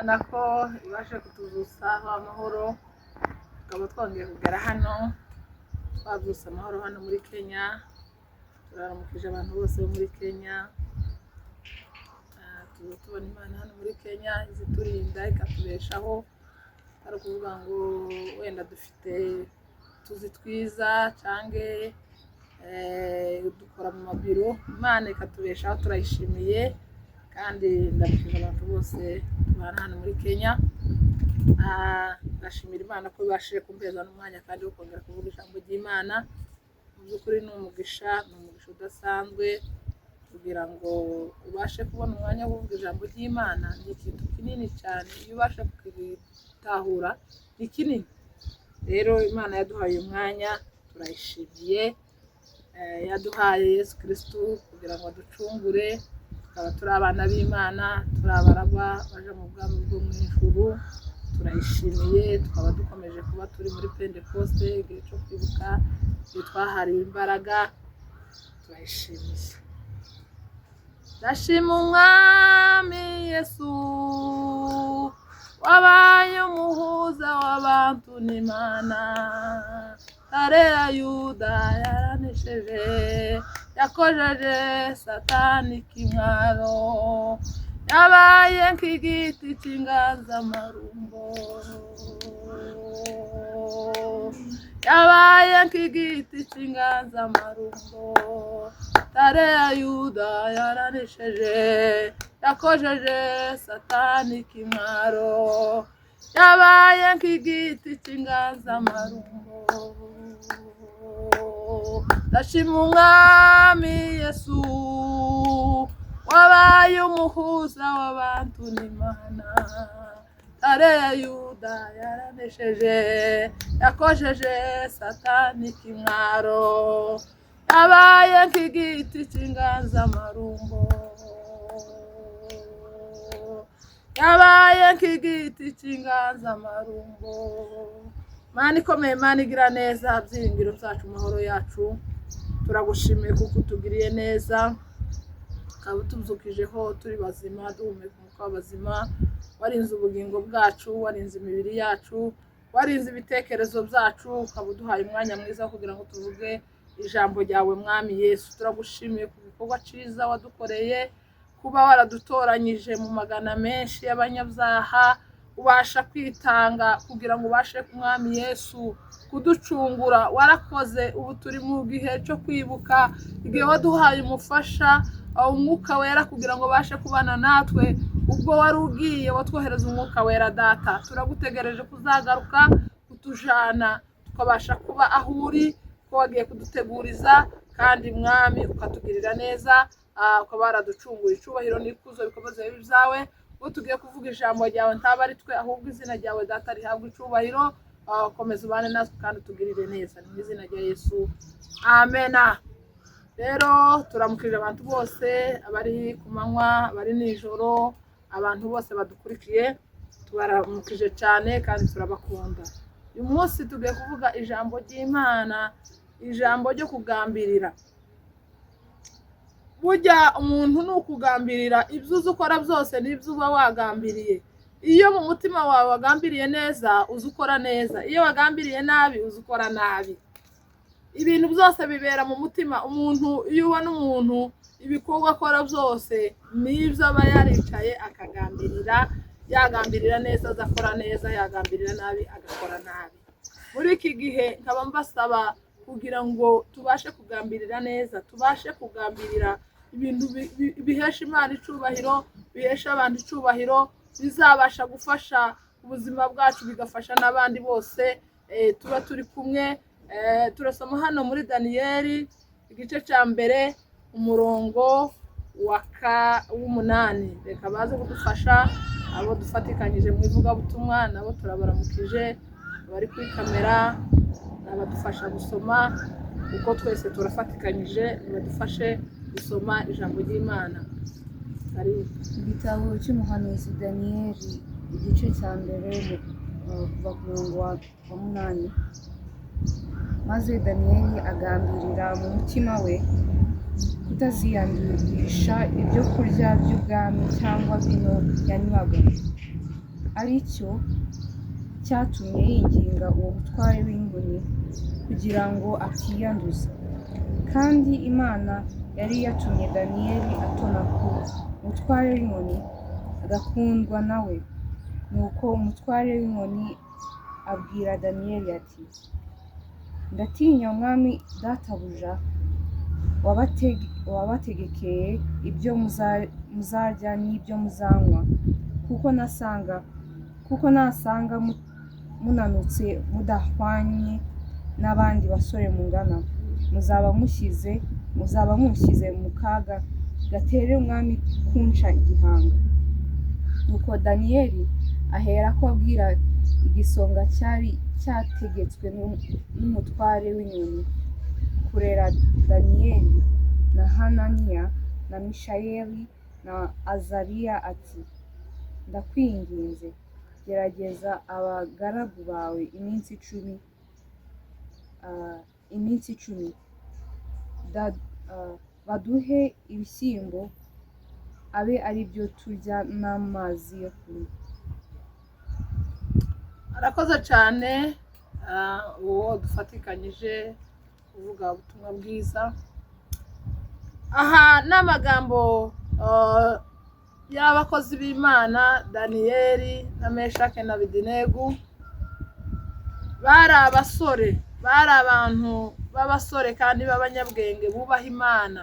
nako ibashe kutuzusaho amahoro tukaba twongeye kugera hano twabyutse amahoro hano muri Kenya. Turaramukije abantu bose bo muri Kenya. Tubona Imana hano muri Kenya iziturinda ikatubeshaho, ari ukuvuga ngo wenda dufite tuzi twiza cyangwa dukora mu mabiro, Imana ikatubeshaho, turayishimiye. Kandi ndabishimira abantu bose tubana hano muri Kenya. Ndashimira Imana ko ibashije kumpeza n'umwanya kandi wo kongera kuvuga ijambo ry'Imana. Mu by'ukuri ni umugisha udasanzwe kugira ngo ubashe kubona umwanya wo kuvuga ijambo ry'Imana. Ni ikintu kinini cyane, iyo ubasha kugitahura ni kinini. Rero Imana yaduhaye umwanya, turayishimiye. Yaduhaye Yesu Kristo kugira ngo aducungure, tukaba turi abana b'Imana, turi abaragwa baje mu bwami bwo mu ijuru. Turayishimiye, tukaba dukomeje kuba turi muri Pentecoste, igihe cyo kwibuka igihe twahariwe imbaraga. Turayishimiye. Ndashima umwami Yesu wabaye umuhuza w'abantu n'Imana. Ntare ya Yuda yaranesheje, yakojeje Satani kimwaro. Yabaye nk'igiti cy'inganzamarumbo, yabaye nk'igiti cy'inganzamarumbo. Ntare ya Yuda yaranesheje, yakojeje Satani kimwaro. Yabaye nk'igiti cy'inganzamarumbo. Ndashima umwami Yesu wabaye umuhuza w'abantu n'Imana. Ntare ya Yuda yaranesheje, yakojeje Satani kimwaro. Yabaye nk'igiti cy'inganzamarumbo, yabaye nk'igiti cy'inganzamarumbo. Mana ikomeye, Mana igira neza, byiringiro byacu, amahoro yacu, turagushimiye kuko utugiriye neza, ukaba utubyukijeho turi bazima, duhumeka umwuka w'abazima. Warinze ubugingo bwacu, warinze imibiri yacu, warinze ibitekerezo byacu, ukaba uduhaye umwanya mwiza kugira ngo tuvuge ijambo ryawe. Mwami Yesu, turagushimiye ku gikorwa cyiza wadukoreye, kuba waradutoranyije mu magana menshi y'abanyabyaha, ubasha kwitanga kugira ngo ubashe Mwami Yesu kuducungura. Warakoze. Ubu turi mu gihe cyo kwibuka, igihe waduhaye umufasha umwuka wera kugira ngo ubashe kubana natwe. Ubwo wari ugiye watwohereza umwuka wera. Data, turagutegereje kuzagaruka kutujana, tukabasha kuba aho uri, ko wagiye kuduteguriza. Kandi Mwami ukatugirira neza, ukaba waraducunguye. Icyubahiro n'ikuzo bikomeze bibe ibyawe. Ubwo tugiye kuvuga ijambo ryawe ntaba ari twe, ahubwo izina ryawe Data rihabwa icyubahiro. Komeza ubane natwe kandi utugirire neza, mu izina rya Yesu, amena. Rero turamukije abantu bose, abari ku manywa, abari nijoro, abantu bose badukurikiye, tubaramukije cyane kandi turabakunda. Uyu munsi tugiye kuvuga ijambo ry'Imana, ijambo ryo kugambirira. Burya umuntu ni ukugambirira ibyo uzi ukora byose n'ibyo uba wagambiriye. Iyo mu mutima wawe wagambiriye neza, uzi ukora neza. Iyo wagambiriye nabi, uzi ukora nabi. Ibintu byose bibera mu mutima. Umuntu, iyo ubona umuntu ibikorwa akora byose n'ibyo aba yaricaye akagambirira, yagambirira neza agakora neza, yagambirira nabi agakora nabi. Muri iki gihe nkaba mbasaba kugira ngo tubashe kugambirira neza, tubashe kugambirira ibintu bihesha Imana icyubahiro, bihesha abantu icyubahiro, bizabasha gufasha ubuzima bwacu, bigafasha n'abandi bose tuba turi kumwe. Turasoma hano muri Daniyeli igice cya mbere umurongo w'8. Reka baze kudufasha abo dufatikanyije mu ivugabutumwa, nabo turabaramukije. Abari kuri kamera abadufasha gusoma, kuko twese turafatikanyije, badufashe gusoma ijambo ry'Imana. Igitabo cy'umuhanuzi Daniyeli igice cya mbere kuva ku murongo wa 8. Maze Daniyeli agambirira mu mutima we kutaziyandurisha ibyo kurya by'ubwami cyangwa vino yanywaga, ari cyo cyatumye yinginga uwo mutware w'inkoni kugira ngo atiyanduza. Kandi Imana yari yatumye Daniyeli atona ku mutware w'inkoni agakundwa nawe. Nuko umutware w'inkoni abwira Daniyeli ati, ndatinya umwami databuja wabategekeye ibyo muzarya n'ibyo muzanywa, kuko nasanga munanutse mudahwanye n'abandi basore mungana, muzaba mushyize mu kaga gatere umwami kunca igihanga. Nuko Daniyeli aherako abwira igisonga cyari cyategetswe n'umutware w'inyoni kurera Daniyeli na Hananiya na Mishayeli na Azariya ati, ndakwinginze gerageza abagaragu bawe iminsi icumi, baduhe ibishyimbo abe ari byo turya n'amazi yo kunywa. arakoze cyane uwo dufatikanyije kuvuga ubutumwa bwiza. Aha n'amagambo y'abakozi b'Imana Daniyeli na Meshake na Abedenego. Bari abasore, bari abantu b'abasore kandi b'abanyabwenge bubaha Imana.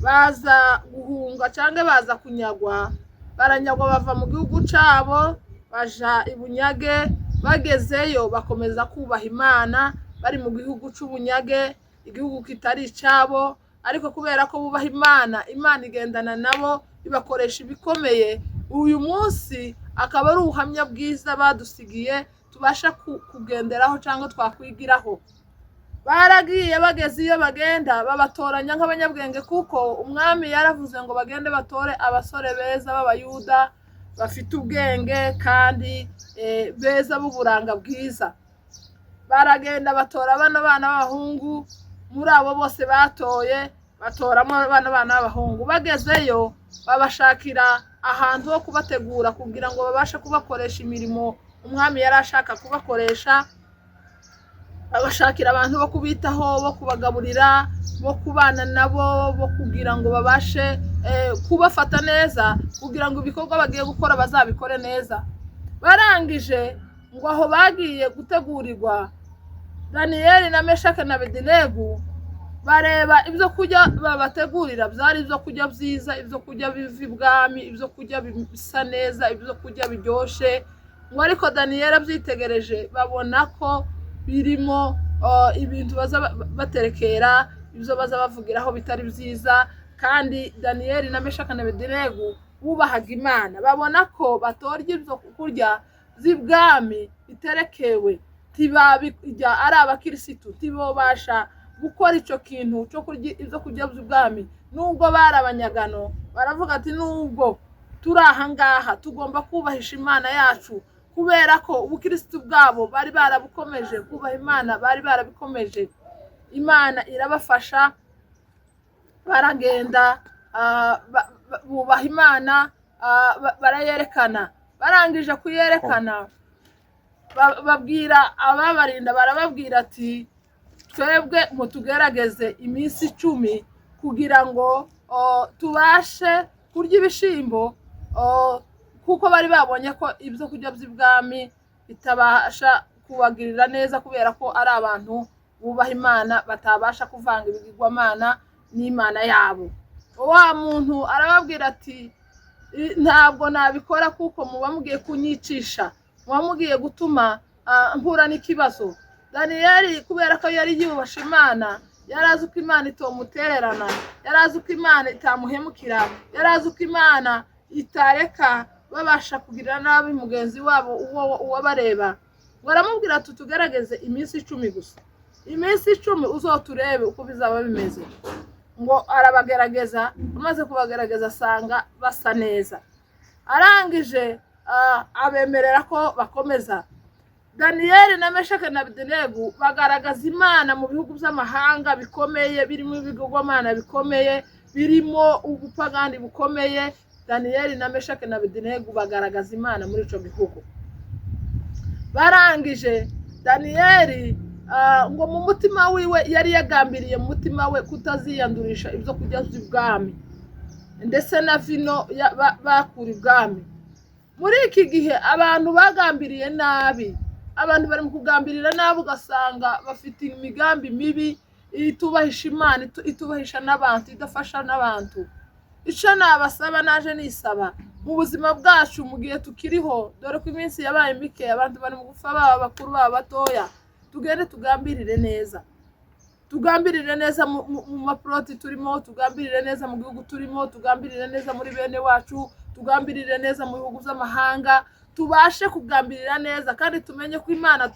Baza guhunga cyangwa baza kunyagwa, baranyagwa bava mu gihugu cyabo baja ibunyage. Bagezeyo bakomeza kubaha Imana, bari mu gihugu cy'ubunyage, igihugu kitari icyabo, ariko kubera ko bubaha Imana, Imana igendana nabo ibakoresha ibikomeye. Uyu munsi akaba ari ubuhamya bwiza badusigiye tubasha kugenderaho cyangwa twakwigiraho. Baragiye bageze iyo bagenda babatoranya nk'abanyabwenge, kuko umwami yaravuze ngo bagende batore abasore beza b'Abayuda bafite ubwenge kandi beza b'uburanga bwiza. Baragenda batora bano bana b'abahungu, muri abo bose batoye batoramo bano bana b'abahungu. Bagezeyo babashakira ahantu ho kubategura kugira ngo babashe kubakoresha imirimo umwami yari ashaka kubakoresha. Babashakira abantu bo kubitaho, bo kubagaburira, bo kubana nabo, bo kugira ngo babashe kubafata neza, kugira ngo ibikorwa bagiye gukora bazabikore neza. Barangije ngo aho bagiye gutegurirwa, Daniyeli na Meshake na Abedenego bareba ibyo kurya babategurira byari ibyo kurya byiza, ibyo kurya biva ibwami, ibyo kurya bisa neza, ibyo kurya biryoshye. Ngo ariko Daniyeli abyitegereje babona ko birimo ibintu baza baterekera, ibyo baza bavugiraho bitari byiza. Kandi Daniyeli na Meshake na Abedenego bubahaga Imana, babona ko batorya ibyo kurya z'ibwami biterekewe, tibabijya ari abakirisitu, tibobasha gukora icyo kintu cyo kurya ibyo kurya by'ubwami. Nubwo bari abanyagano, baravuga ati nubwo turi aha ngaha tugomba kubahisha Imana yacu, kubera ko ubukirisitu bwabo bari barabukomeje, kubaha Imana bari barabikomeje. Imana irabafasha, baragenda bubaha Imana, barayerekana. Barangije kuyerekana babwira ababarinda, barababwira ati twebwe mutugerageze iminsi 10 kugira ngo tubashe kurya ibishimbo, kuko bari babonye ko ibyo kurya by'ibwami bitabasha kubagirira neza, kubera ko ari abantu bubaha Imana batabasha kuvanga ibigirwamana n'Imana yabo. Wa muntu arababwira ati ntabwo nabikora, kuko muba mugiye kunyicisha, muba mugiye gutuma mpura n'ikibazo. Daniyeli kubera ko yari yubasha Imana, yari azi uko Imana itomutererana, yari azi uko Imana itamuhemukira, yari azi uko Imana itareka babasha kugirira nabi mugenzi wabo uwo bareba. Baramubwira ati tugerageze iminsi 10 gusa, iminsi 10 uzoturebe uko bizaba bimeze. Ngo arabagerageza, amaze kubagerageza asanga basa neza. Arangije abemerera ko bakomeza. Daniyeli na Meshake na Abedenego bagaragaza Imana mu bihugu by'amahanga bikomeye, birimo ibigirwamana bikomeye, birimo ubupagani bukomeye, Daniyeli na Meshaki na Abedenego bagaragaza Imana muri ico gihugu. Barangije Daniyeli ngo mu mutima wiwe yari yagambiriye mu mutima we kutaziyandurisha ibyo kurya by'ubwami ndetse na vino bakura ibwami. Muri iki gihe abantu bagambiriye nabi, abantu bari mu kugambirira nabi, ugasanga bafite imigambi mibi itubahisha Imana, itubahisha n'abantu, idafasha n'abantu. Ico nabasaba naje nisaba mu buzima bwacu mu gihe tukiriho, dore ko iminsi yabaye mike, abantu bari mu gufa, baba bakuru baba batoya, tugende tugambirire neza, tugambirire neza mu maproti turimo, tugambirire neza mu gihugu turimo, tugambirire neza muri bene wacu, tugambirire neza mu bihugu by'amahanga, tubashe kugambirira neza kandi tumenye ko Imana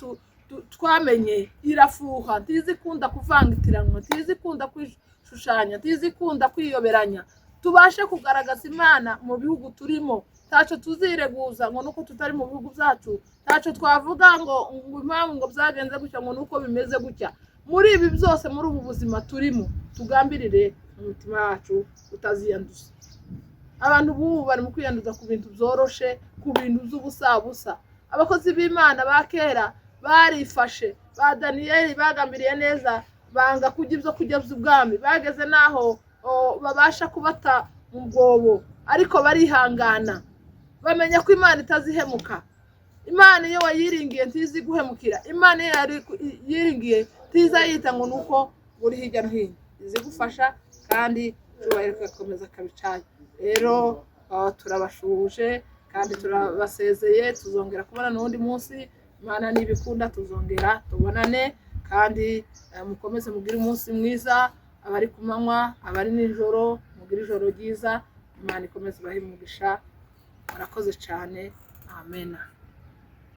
twamenye irafuha, ntizikunda kuvangitiranwa, ntizikunda kwishushanya, ntizikunda kwiyoberanya. Tubashe kugaragaza Imana mu bihugu turimo, taco tuzireguza ngo nuko tutari mu bihugu byacu, taco twavuga ngo impamvu ngo byagenze gutya ngo nuko bimeze gutya. Muri ibi byose, muri ubu buzima turimo, tugambirire mu mutima wacu utaziyanduza. Abantu bubu bari mu kwiyanduza ku bintu byoroshe, ku bintu by'ubusabusa. Abakozi b'Imana ba kera barifashe, ba Daniyeli bagambiriye neza, banga kurya ibyo kurya by'ubwami, bageze naho babasha kubata mu bwobo, ariko barihangana, bamenya ko Imana itazihemuka. Imana iyo wayiringiye ntizi guhemukira. Imana iyo yiringiye ntizayita ngo nuko uri hirya no hino, izigufasha kandi cyubahiro kakomeza kabicanye. Rero turabashuje kandi turabasezeye, tuzongera kubona n'undi munsi. Imana nibikunda tuzongera tubonane, kandi mukomeze mugire umunsi mwiza, abari ku manywa, abari nijoro, mugire ijoro ryiza. Imana ikomeze ibahe umugisha. Murakoze cyane. Amen.